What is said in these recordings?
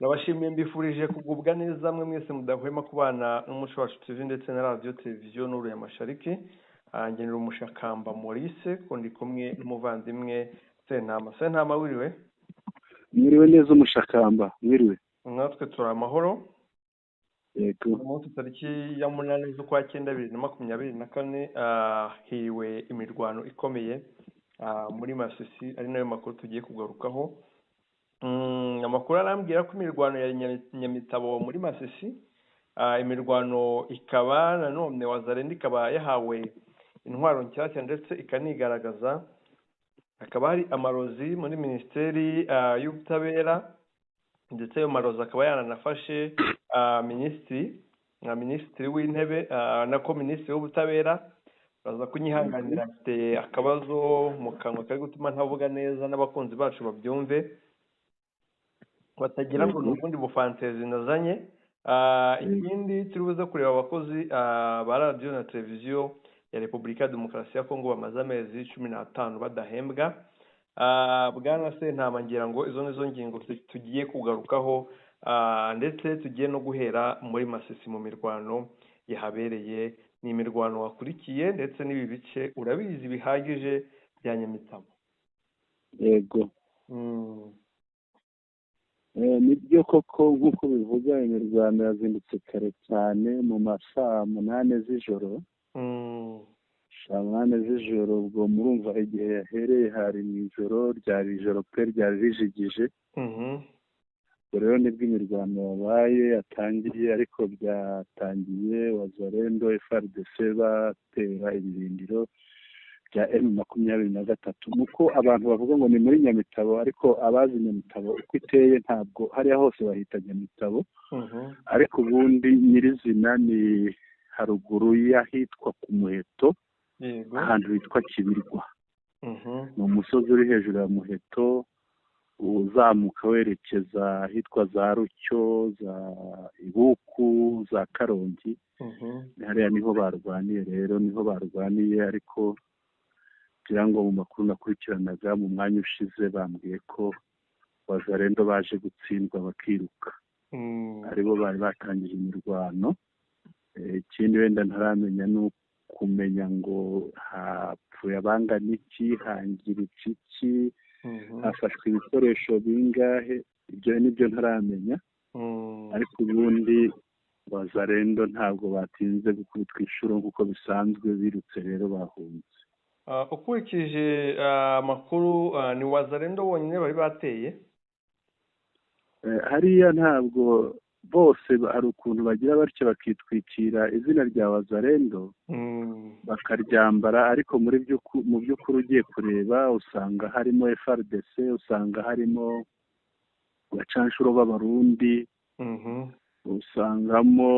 nabashimiye mbifurije kugubwa neza mwe mwese mudahwema kubana n'umuco wacu TV ndetse na radio televiziyo Nuru ya Mashariki. Ngenera umushakamba Maurice kundi kumwe n'umuvandimwe Sentama wiriwe. Mwiriwe neza umushakamba, mwiriwe. Natwe turi amahoro. Yego. Umunsi tariki ya 8 z'ukwa 9 2024 hiwe imirwano ikomeye muri Masisi ari nayo makuru tugiye kugarukaho. Amakuru arambwira ko imirwano ya Nyamitabo muri Masisi, imirwano ikaba nanone Wazalendo ikaba yahawe intwaro nshyashya ndetse ikanigaragaza. Akaba hari amarozi muri Minisiteri y'Ubutabera ndetse ayo marozi akaba yananafashe minisitiri w'intebe nako minisitiri w'Ubutabera. Baza kunyihanganira afite akabazo mu kanwa kari gutuma ntavuga neza n'abakunzi bacu babyumve batagira ngo n'ubundi bufantezi nazanye. Ikindi turibuze kureba abakozi ba radio na televiziyo ya Repubulika ya Demokarasi ya Kongo bamaze amezi 15 badahembwa. Bwana Sentama ngira ngo izo nizo ngingo tugiye kugarukaho, ndetse tugiye no guhera muri Masisi mu mirwano yahabereye. Ni imirwano wakurikiye ndetse n'ibi bice urabizi bihagije bya Nyamitabo. Yego. Nibyo koko nk'uko bivuga imirwano yazindutse kare cyane mu masaha 8 z'ijoro. Saa 8 z'ijoro ubwo murumva igihe yahereye hari mu ijoro, ryari ijoro pe ryari rijigije. Rero nibwo imirwano yabaye yatangiye, ariko byatangiye Wazalendo FARDC batera ibirindiro bya M23. Nuko abantu bavuga ngo ni muri Nyamitabo, ariko abazi Nyamitabo uko iteye ntabwo hariya hose bahita Nyamitabo. Ariko ubundi nyirizina ni haruguru y'ahitwa ku Muheto, ahantu hitwa Kibirwa. Ni umusozi uri hejuru ya Muheto uzamuka werekeza ahitwa za Rucyo, za Ibuku, za Karongi. Hariya niho barwaniye, rero niho barwaniye. Ariko kugira ngo mu makuru nakurikiranaga mu mwanya ushize bambwiye ko Wazalendo baje gutsindwa bakiruka, aribo bari batangije imirwano. Ikindi wenda ntaramenya ni kumenya ngo hapfuye abangana iki, hangiritse iki, hafashwe ibikoresho bingahe, ibyo nibyo ntaramenya. Ariko ubundi Wazalendo ntabwo batinze gukubitwa inshuro nk'uko bisanzwe, birutse rero bahunze. Ukurikije amakuru ni Wazalendo bonyine bari bateye? Hariya ntabwo bose, hari ukuntu bagira batyo bakitwikira izina rya Wazalendo bakaryambara, ariko mu by'ukuri ugiye kureba usanga harimo FARDC, usanga harimo abacanshuro b'Abarundi, usangamo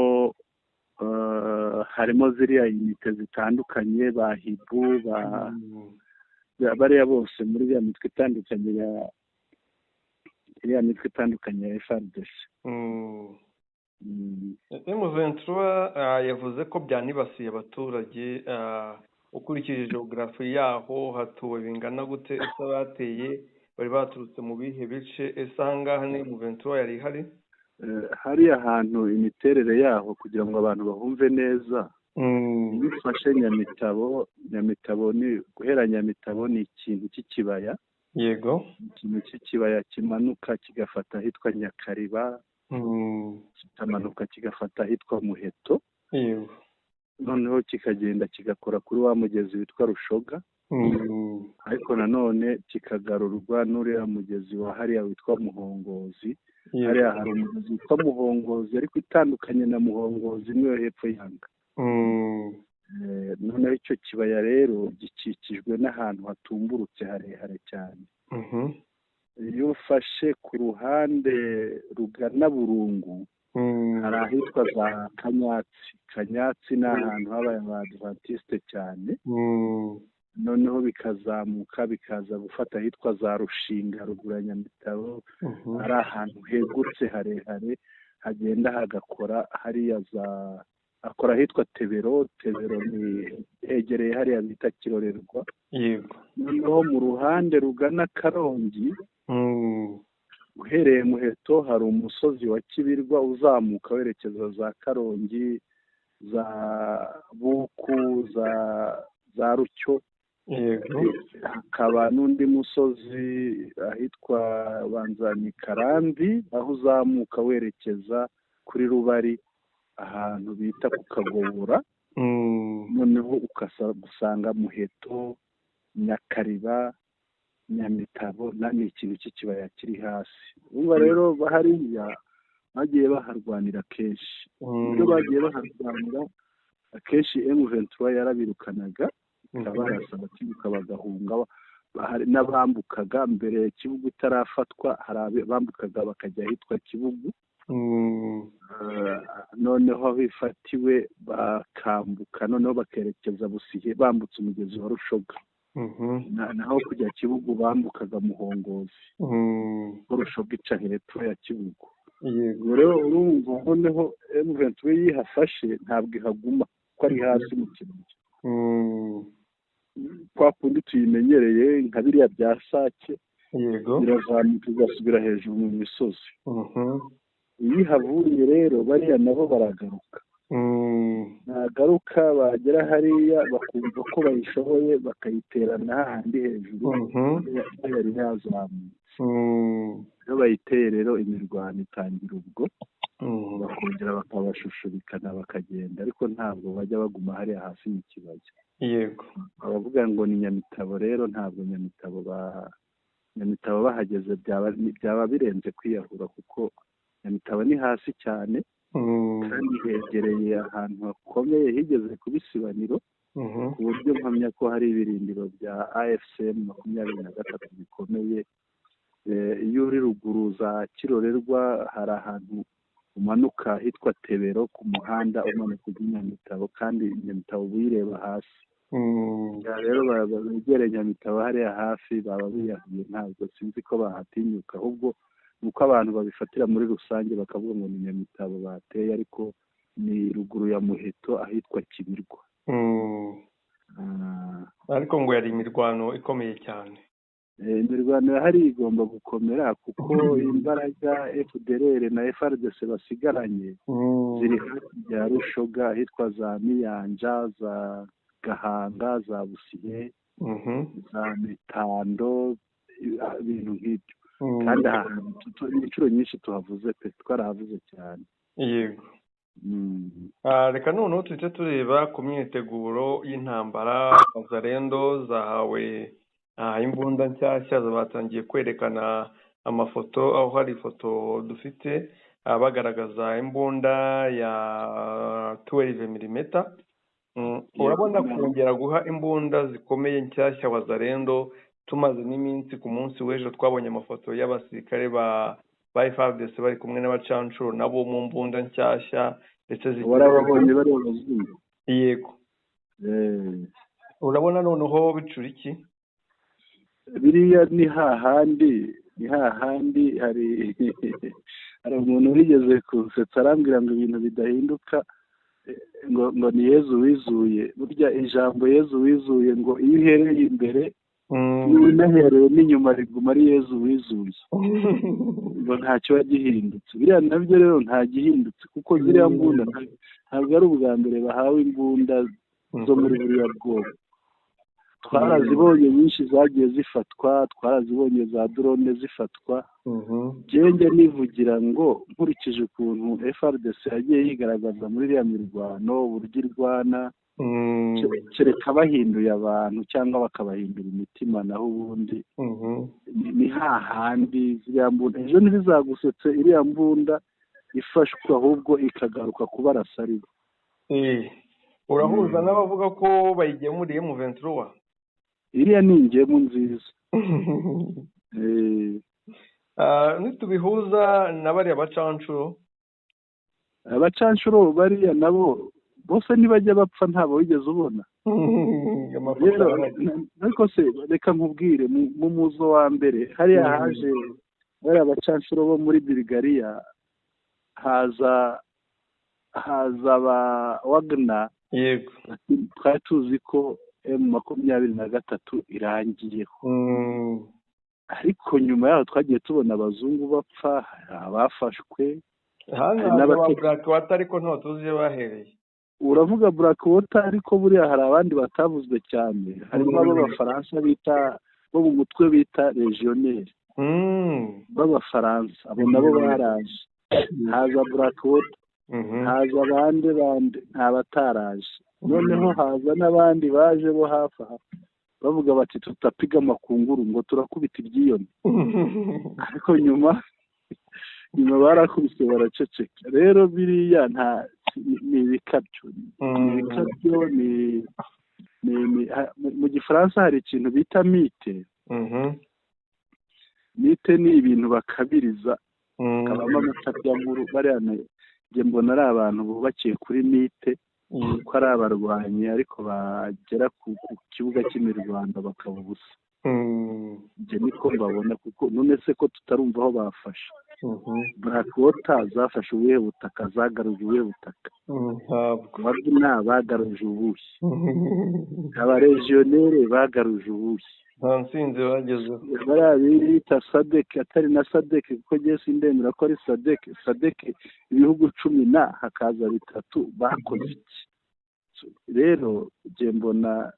harimo ziriya unite zitandukanye ba Hibu, bariya bose muri ya mitwe itandukanye ya FARDC. M23 yavuze ko byanibasiye abaturage. Ukurikije geography yaho hatuwe bingana gute? Ese bateye bari baturutse mu bihe bice? Ese ahangaha ni M23 yari ihari? Hariya hantu imiterere yaho kugira ngo abantu bahumve neza, bifashe Nyamitabo ni guhera Nyamitabo ni ikintu cy'ikibaya. Yego. Ikintu cy'ikibaya kimanuka kigafata ahitwa Nyakariba, kikamanuka kigafata ahitwa Muheto. Yego. Noneho kikagenda kigakora kuri wa mugezi witwa Rushoga. Ariko nanone kikagarurwa n'uriya mugezi wa hariya witwa Muhongozi. Hariya hari umugezi witwa Muhongozi ariko itandukanye na Muhongozi niyo hepfo yanga. Noneho icyo kibaya rero gikikijwe n'ahantu hatumburutse harehare cyane. Iyo ufashe ku ruhande rugana Burungu, hari ahitwa za Kanyatsi ni ahantu habaye Abadivantiste cyane. Noneho bikazamuka bikaza gufata ahitwa za Rushinga ruguru ya Nyamitabo, ari ahantu hegutse harehare, hagenda hagakora hariya akora ahitwa Tebero ni hegereye hariya bita Kirorerwa. Yego. Noneho mu ruhande rugana Karongi uhereye Muheto hari umusozi wa Kibirwa uzamuka werekeza za Karongi, za Buku, za Rucyo. Hakaba n'undi musozi ahitwa Banzani Karambi, aho uzamuka werekeza kuri Rubari ahantu bita ku Kagobora. Noneho ugasanga Muheto, Nyakariba, Nyamitabo ni ikintu cy'ikibaya kiri hasi. Ubu rero hariya bagiye baharwanira kenshi. Ibyo bagiye baharwanira akenshi M23 yarabirukanaga, barasa bakibuka bagahunga. N'abambukaga mbere Kibugu itarafatwa, hari bambukaga bakajya ahitwa Kibugu. Noneho bifatiwe bakambuka, noneho bakerekeza Busihe bambutse umugezi wa Rushoga. Naho kujya Kibugu bambukaga Muhongozi, Rushoga ica hepfo ya Kibugu. Rero urumva noneho M23 yihafashe ntabwo ihaguma ko ari hasi mu kirenge. Kwa kundi tuyimenyereye nka biriya bya Sake, birazamuka igasubira hejuru mu misozi. Iyo ihavuriye rero bariya nabo baragaruka. Nagaruka bagera hariya bakumva ko bayishoboye bakayiterana hahandi hejuru yari yazamutse. Iyo bayiteye rero imirwano itangira ubwo, bakongera bakabashushubikana bakagenda, ariko ntabwo bajya baguma hariya hasi mu kibaya. Abavuga ngo ni Nyamitabo rero ntabwo Nyamitabo bahageze byaba birenze kwiyahura, kuko Nyamitabo ni hasi cyane kandi hegereye ahantu hakomeye, higeze kuba isibaniro, ku buryo mpamya ko hari ibirindiro bya AFCM 23 bikomeye. Iyo uri ruguru za Kirorerwa hari ahantu umanuka hitwa Tebero ku muhanda umanuka ujya Nyamitabo, kandi Nyamitabo uyireba hasi. Rero begereye Nyamitabo hariya hafi baba biyahuye, ntabwo sinzi ko bahatinyuka, ahubwo nuko abantu babifatira muri rusange bakavuga ngo ni Nyamitabo bateye, ariko ni ruguru ya Muheto ahitwa Kibirwa. Ariko ngo yari imirwano ikomeye cyane. Imirwano yahari igomba gukomera, kuko imbaraga FDLR na FARDC basigaranye ziri hafi ya Rushoga ahitwa za Miyanja, za Gahanga, za Busihe, za Mitando, ibintu nk'ibyo. Kandi inshuro nyinshi tuhavuze pe, twarahavuze cyane. Reka noneho tujye tureba ku myiteguro y'intambara. Wazalendo zahawe imbunda nshyashya, batangiye kwerekana amafoto, aho hari ifoto dufite bagaragaza imbunda ya 12mm. Urabona kongera guha imbunda zikomeye nshyashya Wazalendo, tumaze n'iminsi ku munsi w'ejo twabonye amafoto y'abasirikare ba FARDC bari kumwe n'abacancuro nabo mu mbunda nshyashya, ndetse warababonye bari abazungu. Yego. Urabona noneho bicura iki? Biriya ni hahandi hari umuntu wigeze kusetsa arambwira ngo ibintu bidahinduka, ngo ni Yezu wizuye. Burya ijambo Yezu wizuye ngo iyo uhereye imbere unahereye n'inyuma riguma ari Yezu wizuye, ngo ntacyo gihindutse. Biriya nabyo rero nta gihindutse, kuko ziriya mbunda ntabwo ari ubwa mbere bahawe imbunda zo muri buriya bwoko. Twarazibonye nyinshi zagiye zifatwa, twarazibonye za drone zifatwa. Njye nivugira ngo nkurikije ukuntu FARDC yagiye yigaragaza muri iriya mirwano, uburyo irwana, kereka bahinduye abantu cyangwa bakabahindura imitima, naho ubundi ni hahandi ziriya mbunda. Ejo ntibizagusetse iriya mbunda ifashwe ahubwo ikagaruka kubarasa aribo. Urahuza n'abavuga ko bayigemuriye mu 23? Iriya ni ingemu nziza. Nitubihuza na bariya bacancuro, abacancuro bariya nabo bose ntibajya bapfa, ntabo wigeze ubona. Ariko se reka nkubwire, mu muzo wa mbere hariya haje bariya bacancuro bo muri Bulgaria, haza ba Wagner. Yego. Twari tuzi ko M23 irangiyeho, ariko nyuma yaho twagiye tubona abazungu bapfa, hari abafashwe, hano ba Black Water ariko ntabwo tuzi iyo bahereye. uravuga Black Water ariko buriya hari abandi batavuzwe cyane, harimo ab'abafaransa bita bo mu mutwe bita legionnaire b'abafaransa, abo nabo baraje, haza Black Water, haza abandi nta bataraje, noneho haza n'abandi baje bo hafi aha bavuga bati tutapiga amakunguru ngo turakubita ibyiyoni, ariko nyuma barakubise baraceceka. Rero biriya ni ibikabyo, mu gifaransa hari ikintu bita mite. Mite ni ibintu bakabiriza, kabamo amatabyamuru. Bariya njye mbona ari abantu bubakiye kuri mite, ko ari abarwanyi ariko bagera ku kibuga cy'imirwano bakaba ubusa. Njye niko mbabona, kuko none se ko tutarumva aho bafashe. Black Water zafashe ubuhe butaka, zagaruje ubuhe butaka? Wagner bagaruje ubuhe? Abaregionnaire bagaruje ubuhe? nta nsinzi bagezeho. bariya bita sadek, atari na sadek kuko ngiye sindemera ko ari sadek ibihugu 10 hakaza 3 bakoze iki? Rero njye mbona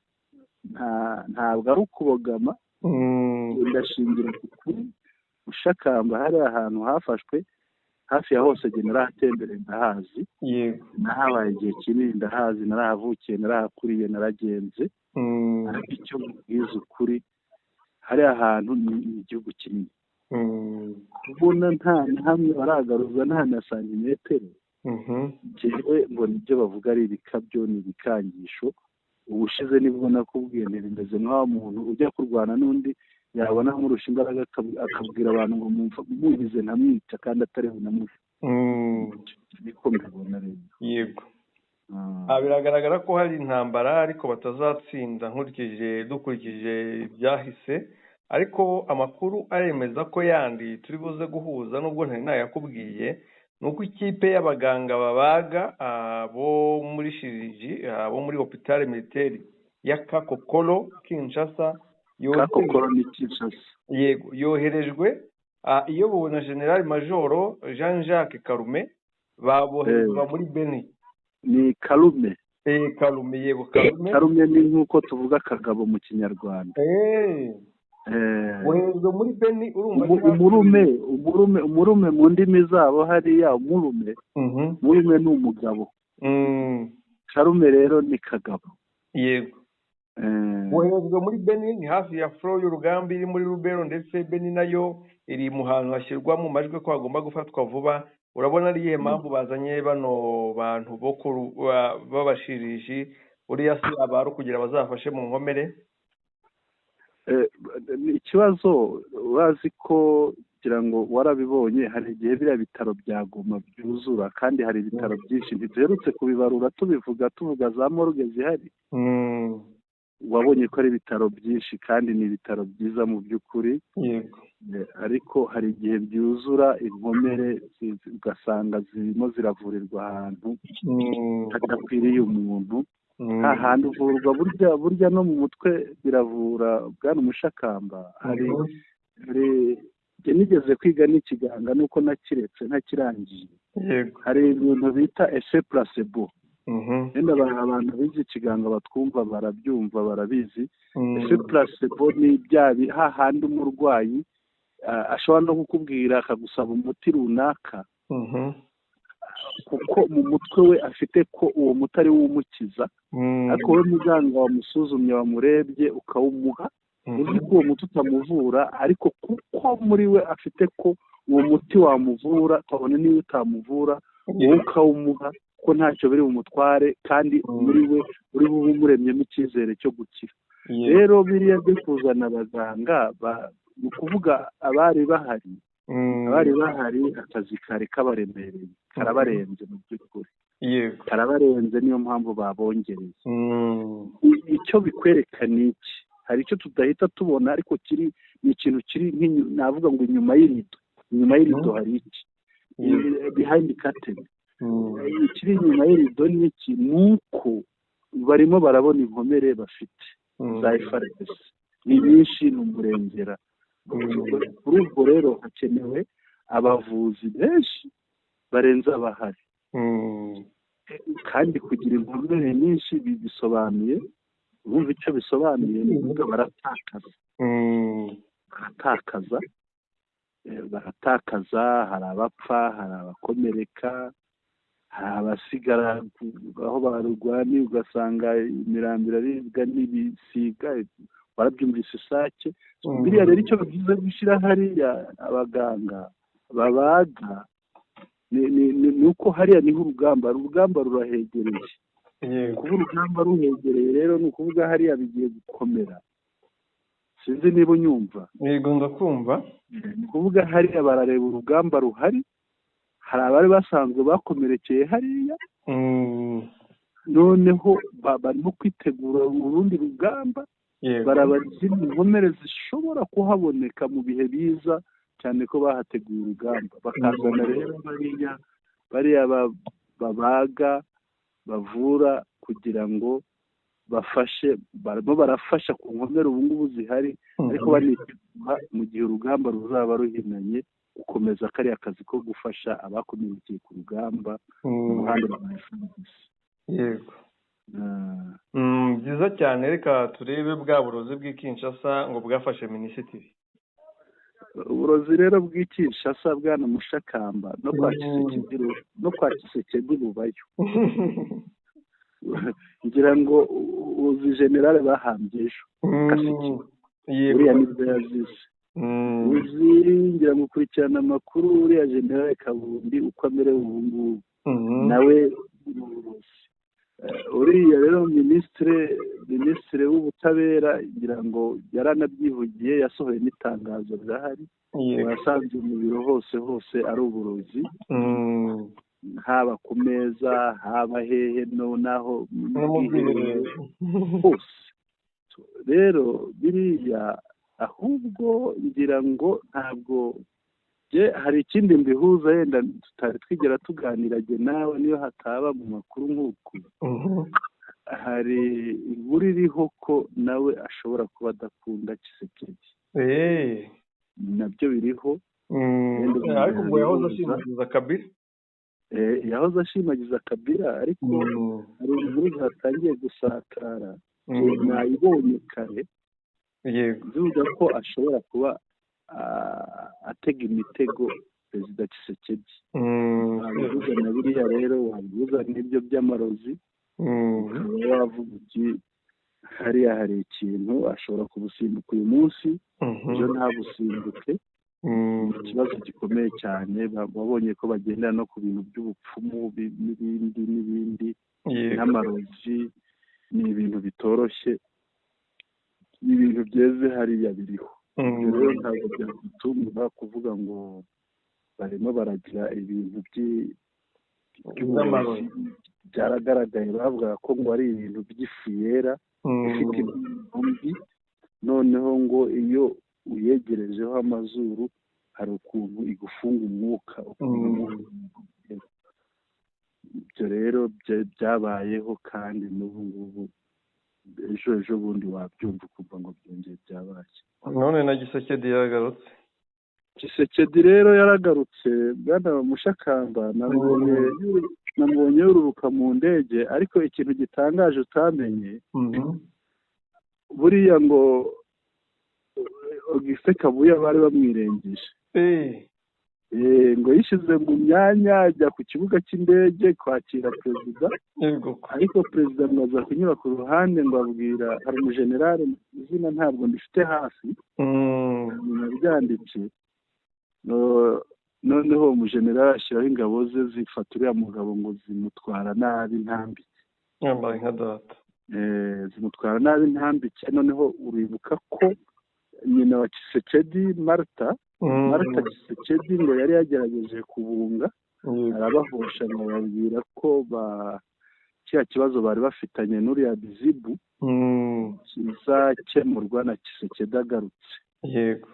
ntabwo ari ukubogama, ndashingira kuri Ushakamba hari ahantu hafashwe hafi ya hose njye narahatembereye ndahazi, nahabaye igihe kinini ndahazi, narahavukiye, narahakuriye, naragenze, ariko icyo mbwiza ukuri hari ahantu ni igihugu kinini, kubona nta hamwe baragaruza nta na santimetero. Njyewe mbona ibyo bavuga ari ibikabyo, ni ibikangisho. Ubushize nibwo nakubwiye bimeze nk'aho umuntu ujya kurwana n'undi yabona nk'urusha imbaraga akabwira abantu ngo muhize ntamwica kandi atari bunamwica. Niko mbibona rero. Yego. Biragaragara ko hari intambara ariko batazatsinda dukurikije ibyahise, ariko amakuru aremeza ko yandi turi buze guhuza nubwo ntari nayakubwiye, nuko ikipe y'abaganga babaga bo muri Shiriji, bo muri hôpital militaire ya Kakokolo Kinshasa, yego yoherejwe iyobowe na General Major Jean-Jacques Kalume, baboherezwa muri Beni. Ni Kalume. Kalume, yego Kalume. Kalume ni nk'uko tuvuga Kagabo mu Kinyarwanda. Boherezwa muri Beni, urumva umurume mu ndimi zabo hariya umurume ni umugabo. Kalume rero ni Kagabo. Yego. Boherezwa muri Beni, ni hafi ya flow y'urugamba iri muri Rubero, ndetse Beni nayo iri mu hantu hashyirwa mu majwi ko hagomba gufatwa vuba. Urabona ari iyihe mpamvu bazanye bano bantu b'abashiriji uriya si abaru kugira bazafashe mu nkomere? Ikibazo urazi ko kugira ngo warabibonye, hari igihe biriya bitaro bya Goma byuzura, kandi hari ibitaro byinshi ntiduherutse kubibarura tuvuga za morgue zihari. Wabonye ko ari ibitaro byinshi kandi ni ibitaro byiza mu by'ukuri. Yego. Ariko hari igihe byuzura inkomere ugasanga zirimo ziravurirwa ahantu hadakwiriye umuntu, hahandi uvurwa burya no mu mutwe biravura. Bwana Umushakamba, hari nigeze kwiga n'ikiganga nuko nakiretse ntakirangiye. Hari ibintu bita effet placebo. Wenda abantu bize ikiganga batwumva barabyumva barabizi. Effet placebo ni byabi hahandi umurwayi ashobora no kukubwira akagusaba umuti runaka, kuko mu mutwe we afite ko uwo muti ari wumukiza, ariko we muganga wamusuzumye wamurebye ukawumuha, uzi ko uwo muti utamuvura, ariko kuko muri we afite ko uwo muti wamuvura, kabone niba utamuvura wowe ukawumuha ko ntacyo biri bumutware, kandi muri we uri bube umuremyemo icyizere cyo gukira. Rero biriya byo kuzana abaganga ni ukuvuga abari bahari akazi kari kabaremereye, karabarenze mu by'ukuri, karabarenze, niyo mpamvu babongereye. Icyo bikwereka ni iki? Hari icyo tudahita tubona ariko ni ikintu kiri navuga ngo inyuma y'irido hari iki, behind curtain. Ikiri inyuma y'irido ni iki? Nuko barimo barabona inkomere bafite za FARDC ni nyinshi, ni umurengera. kuri ubwo rero hakenewe abavuzi benshi barenze abahari, kandi kugira inkomere nyinshi bisobanuye, bumva icyo bisobanuye ni ukuvuga baratakaza, hari abapfa, hari abakomereka, hari abasigara aho barwaniye ugasanga imirambi iraribwa n'ibisiga, warabyumvise isake. Biriya rero icyo bivuze gushyira hariya abaganga babaga ni uko hariya niho urugamba rurahegereye. kuba urugamba ruhegereye rero ni ukuvuga hariya bigiye gukomera. Sinzi niba unyumva. Yego ndakumva. Ni ukuvuga hariya barareba urugamba ruhari, hari abari basanzwe bakomerekeye hariya, noneho barimo kwitegura urundi rugamba, barabazima inkomere zishobora kuhaboneka mu bihe biza, cyane ko bahateguye urugamba. Bakazana rero bariya babaga bavura kugira ngo bafashe, barimo barafasha ku nkomere ubu ngubu zihari, ariko banitegura mu gihe urugamba ruzaba ruhinanye gukomeza kariya kazi ko gufasha abakomerekeye ku rugamba mu muhanda wa FARDC. Yego. Byiza cyane. Reka turebe bwa burozi bw'i Kinshasa ngo bwafashe minisitiri. Uburozi rero bw'i Kinshasa bwana Mushakamba no kwa Kisekedi bubayo. Ngira ngo uzi generale bahambye ejo uriya nibwo yazize. Uzi ngira ngo ukurikirana amakuru, uriya generale Kabundi uko amerewe ubu ngubu nawe uburozi. Uriya rero minisitiri w'ubutabera ngira ngo yaranabyivugiye, yasohoye n'itangazo rirahari, wasanze mu biro hose ari uburozi, haba ku meza, haba hehe naho hose. Rero biriya ahubwo ngira ngo ntabwo hari ikindi mbihuza, yenda tutari twigera tuganira nawe niyo hataba mu makuru nk'uku. Hari inkuru iriho ko nawe ashobora kuba adakunda Kisekedi. Nabyo biriho. Ariko ngo yahoze ashimagiza Kabila. Yahoze ashimagiza Kabila, ariko hari inkuru zatangiye gusakara, nayibonye kare, zivuga ko ashobora kuba atega imitego perezida Kisekedi. Wabibuza na biriya rero, wabibuza n'ibyo by'amarozi, ukaba wavuga uti hariya hari ikintu, ashobora kubusimbuka uyu munsi, ejo ntabusimbuke. Ikibazo gikomeye cyane, babonye ko bagendera no ku bintu by'ubupfumu n'ibindi n'amarozi. Ni ibintu bitoroshye, ni ibintu byeze hariya biriho. Rero ntabwo byagutuma kuvuga ngo barimo baragira ibintu by'uburozi. Byaragaragaye, bavuga ko ngo ari ibintu by'ifu yera ifite intumbi, noneho ngo iyo uyegerejeho amazuru hari ukuntu igufunga umwuka. Ibyo rero byabayeho, kandi n'ubu ngubu ejo bundi wabyumva ukumva ngo byongeye byabaye. None na Gisekedi yaragarutse. Gisekedi rero yaragarutse, bwana Mushakamba, namubonye yururuka mu ndege, ariko ikintu gitangaje utamenye, buriya ngo Auguste Kabuya bari bamwirengeje. Ngo yishyize mu myanya, ajya ku kibuga cy'indege kwakira perezida, ariko perezida mwaza kunyura ku ruhande ngo abwira, hari umujenerali, izina ntabwo ndifite hafi, nabyanditse, noneho umujenerali ashyiraho ingabo ze zifata uriya mugabo ngo zimutwara nabi ntambike. Yambaye nka data. Zimutwara nabi ntambike. Noneho uribuka ko nyina wa Kisekedi, Martha Kisekedi, ngo yari yagerageje kubunga, arabahosha ngo babwira ko kiriya kibazo bari bafitanye n'uriya Bizibu kizakemurwa na Kisekedi agarutse. Yego.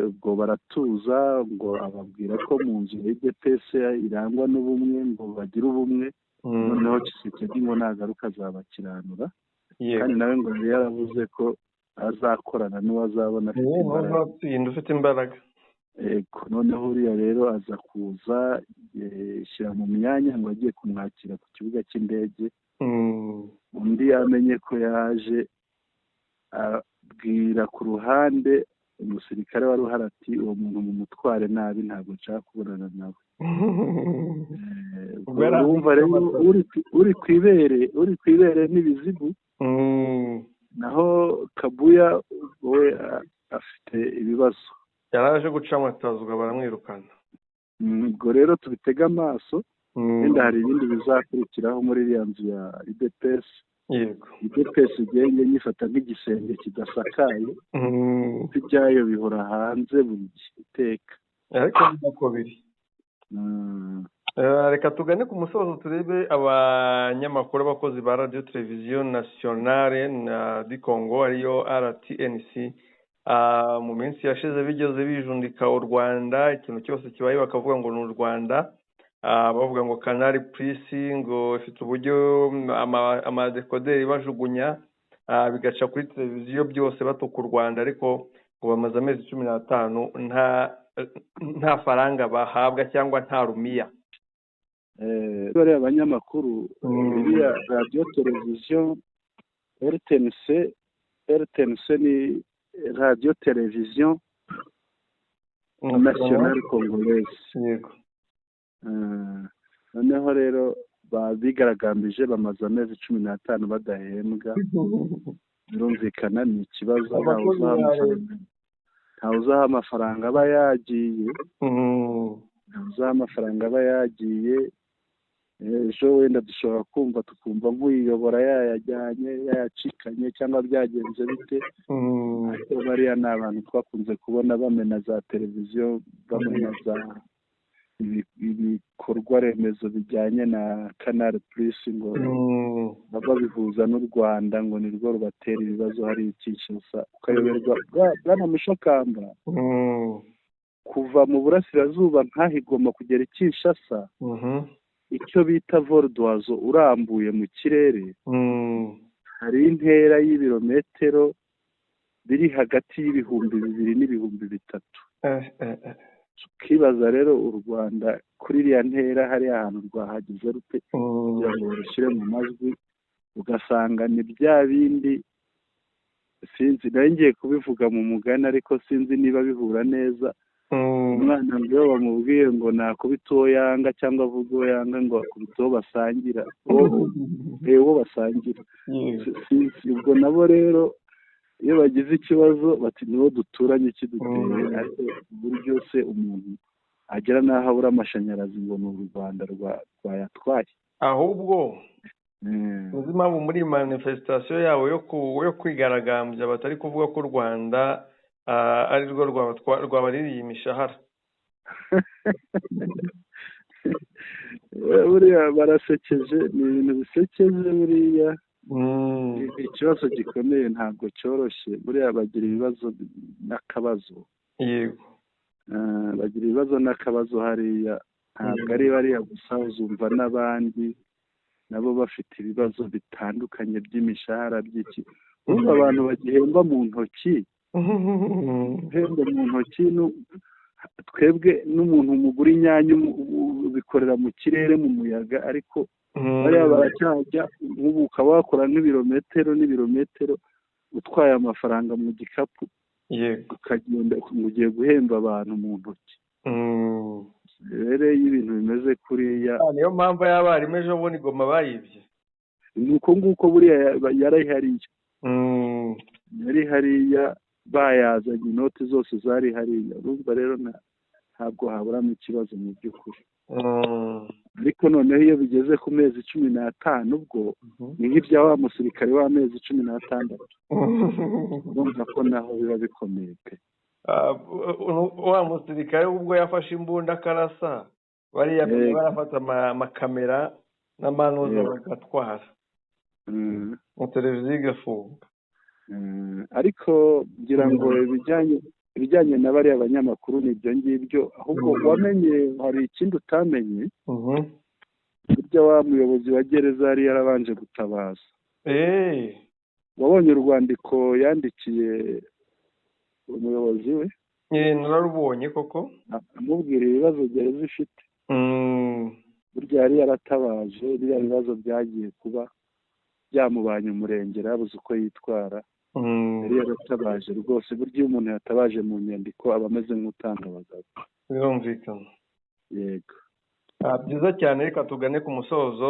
Ubwo baratuza, ngo ababwira ko mu nzu ya UDPS irangwa n'ubumwe, ngo bagire ubumwe, noneho Kisekedi ngo nagaruka azabakiranura. Kandi nawe ngo yari yaravuze ko azakorana n'uwo azabona afite imbaraga. ufite imbaraga. Noneho uriya rero aza kuza shyira mu myanya ngo agiye kumwakira ku kibuga cy'indege. Undi amenye ko yaje abwira ku ruhande umusirikare wari uhari ati uwo muntu mumutware nabi ntabwo nshaka kubonana nawe. Urumva rero uri ku ibere n'ibizibu. Naho Kabuya we afite ibibazo, yaraje guca amatazwa baramwirukana. ubwo rero tubitega amaso, wenda hari ibindi bizakurikiraho muri iriya nzu ya IDPS. Yego, IDPS igenge nyifata nk'igisenge kidasakaye, ibyayo bihora hanze buri iteka, ariko niko biri. Reka tugane ku musozo turebe abanyamakuru abakozi ba Radio Televiziyo Nationale di Congo ariyo RTNC mu minsi yashize bigeze bijundika u Rwanda, ikintu cyose kibaye bakavuga ngo ni u Rwanda. Bavuga ngo Canal Plus ngo ifite uburyo amadekoderi bajugunya bigaca kuri televiziyo byose batuka u Rwanda, ariko ngo bamaze amezi 15 nta faranga bahabwa cyangwa nta rumiya. bariya abanyamakuru iriya Radio Televiziyo RTNC ni Radio Televiziyo Nationale Congolaise. Yego. Noneho rero bigaragambije bamaze amezi 15 badahembwa. Birumvikana ni ikibazo, ntawe uzaha amafaranga aba yagiye. Ejo wenda dushobora tukumva nk'uyiyobora yayajyanye yayacikanye cyangwa byagenze bite. Ariko bariya ni abantu twakunze kubona bamena za televiziyo, bamena za ibikorwa remezo bijyanye na Canal Plus ngo babihuza n'u Rwanda ngo nirwo rubatera ibibazo hari Kinshasa. Ukayoberwa bwana Mushokamba, kuva mu burasirazuba nk'ahigoma kugera Kinshasa, icyo bita vol d'oiseau urambuye mu kirere, hari intera y'ibirometero biri hagati y'ibihumbi 2 n'ibihumbi 3. Ukibaza rero u Rwanda kuri iriya ntera hari ahantu rwahageze rute kugira ngo rushyire mu majwi, ugasanga ni bya bindi sinzi, nayo ngiye kubivuga mu mugani ariko sinzi niba bihura neza. Umwana ngo iyo bamubwiye ngo nakubita uwo yanga cyangwa avuga uwo yanga ngo akubita uwo basangira, uwo basangira. Ubwo nabo rero iyo bagize ikibazo bati niwo duturanye kiduteye, ariko uburyo se umuntu agera n'aho abura amashanyarazi ngo ni u Rwanda rwayatwaye. Ahubwo uzi impamvu muri manifestation yabo yo kwigaragambya batari kuvuga ko u Rwanda ari rwo rwabaririye imishahara? Buriya barasekeje, ni ibintu bisekeje buriya. Ikibazo gikomeye ntabwo cyoroshye, buriya bagira ibibazo n'akabazo. Yego, bagira ibibazo n'akabazo hariya, ntabwo ari bariya gusa, uzumva n'abandi nabo bafite ibibazo bitandukanye by'imishahara by'iki. Urumva abantu bagihemba mu ntoki, guhemba mu ntoki. Twebwe n'umuntu mugura inyanya bikorera mu kirere mu muyaga, ariko bariya baracyajya nk'ubu ukaba wakora n'ibirometero utwaye amafaranga mu gikapu, ukagenda ugiye guhemba abantu mu ntoki. Rero iyo ibintu bimeze kuriya, niyo mpamvu y'abarimu ejo bundi Goma bayibye. ni uko nguko buriya yari hariya bayazanye, inoti zose zari hariya. Urumva rero ntabwo haburamo ikibazo mu by'ukuri. Ariko noneho iyo bigeze ku mezi 15 ubwo ni nk'ibya wa musirikare w'amezi 16. urumva ko naho biba bikomeye pe. Wa musirikare ubwo yafashe imbunda akarasa, bariya barafata amakamera n'amanuza bagatwara mu televiziyo igafunga. Ariko ngira ngo ibijyanye na bariya abanyamakuru ni ibyo ngibyo. Ahubwo wamenye hari ikindi utamenye, burya wa muyobozi wa gereza yari yarabanje gutabaza. wabonye urwandiko yandikiye umuyobozi we nararubonye koko amubwira ibibazo gereza ifite. burya yari yaratabaje biriya bibazo byagiye kuba byamubanye umurengera yabuze uko yitwara. yari yaratabaje rwose, burya iyo umuntu yatabaje mu nyandiko aba ameze nk'utanga abagabo. birumvikana. yego. byiza cyane, reka tugane ku musozo.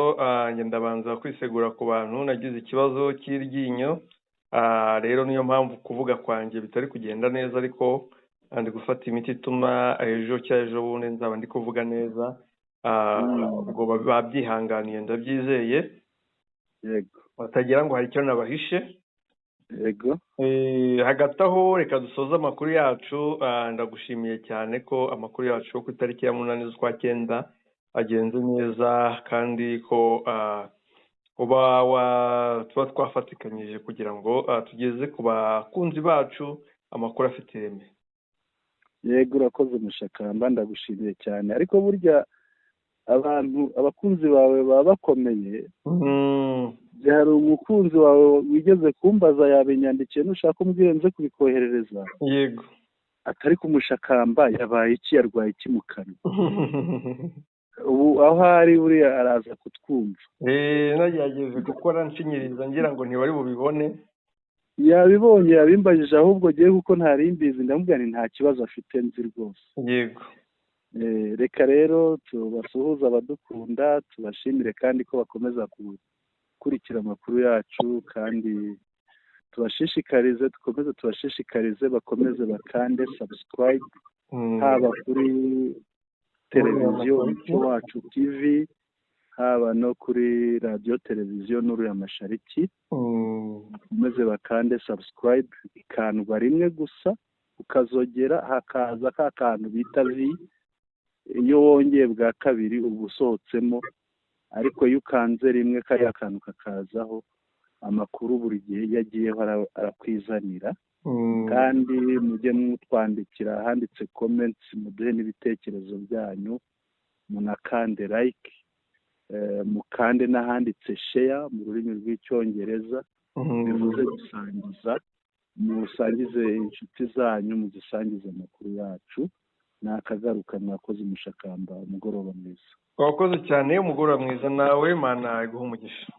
njye ndabanza kwisegura ku bantu nagize ikibazo cy'iryinyo, rero niyo mpamvu kuvuga kwanjye bitari kugenda neza, ariko ndi gufata imiti ituma ejo cyangwa ejo bundi nzaba ndi kuvuga neza. ubwo babyihanganiye ndabyizeye. yego. batagira ngo hari icyo nabahishe. yego. hagati aho reka dusoze amakuru yacu. ndagushimiye cyane ko amakuru yacu yo ku itariki ya 8 z'ukwa 9 agenze neza, kandi ko tuba twafatikanyije kugira ngo tugeze ku bakunzi bacu amakuru afite ireme. yego, urakoze Mushakamba, ndagushimiye cyane. ariko burya abakunzi bawe baba bakomeye. hari umukunzi wawe wigeze kumbaza yabinyandikiye, nushaka umbwire nze kubikoherereza. yego. atari ku Mushakamba yabaye iki, yarwaye iki mu kanwa? ubu aho ari buriya araza kutwumva. nagerageje gukora nshinyiriza ngira ngo ntibari bubibone. yabibonye, yabimbajije, ahubwo ngiye kuko ntari mbizi ndamubwira nti nta kibazo afite, nzi rwose. yego. reka rero tubasuhuze abadukunda, tubashimire kandi ko bakomeza gukurikira amakuru yacu, kandi tubashishikarize bakomeze bakande subscribe, haba kuri televiziyo Umucyo Wacu TV, haba no kuri radiyo televiziyo Nuru ya Mashariki. bakomeze bakande subscribe, ikandwa rimwe gusa, ukazogera hakaza ka kantu bita V. iyo wongeye bwa kabiri uba usohotsemo, ariko iyo ukanze rimwe kariya kantu kakazaho, amakuru buri gihe iyo agiyeho arakwizanira. kandi mujye mutwandikira ahanditse comments, muduhe n'ibitekerezo byanyu, munakande like, mukande n'ahanditse share mu rurimi rw'icyongereza, bivuze gusangiza. musangize inshuti zanyu, muzisangize amakuru yacu. nakagaruka, mwakoze Mushakamba, umugoroba mwiza. wakoze cyane, umugoroba mwiza nawe, Mana iguhe umugisha.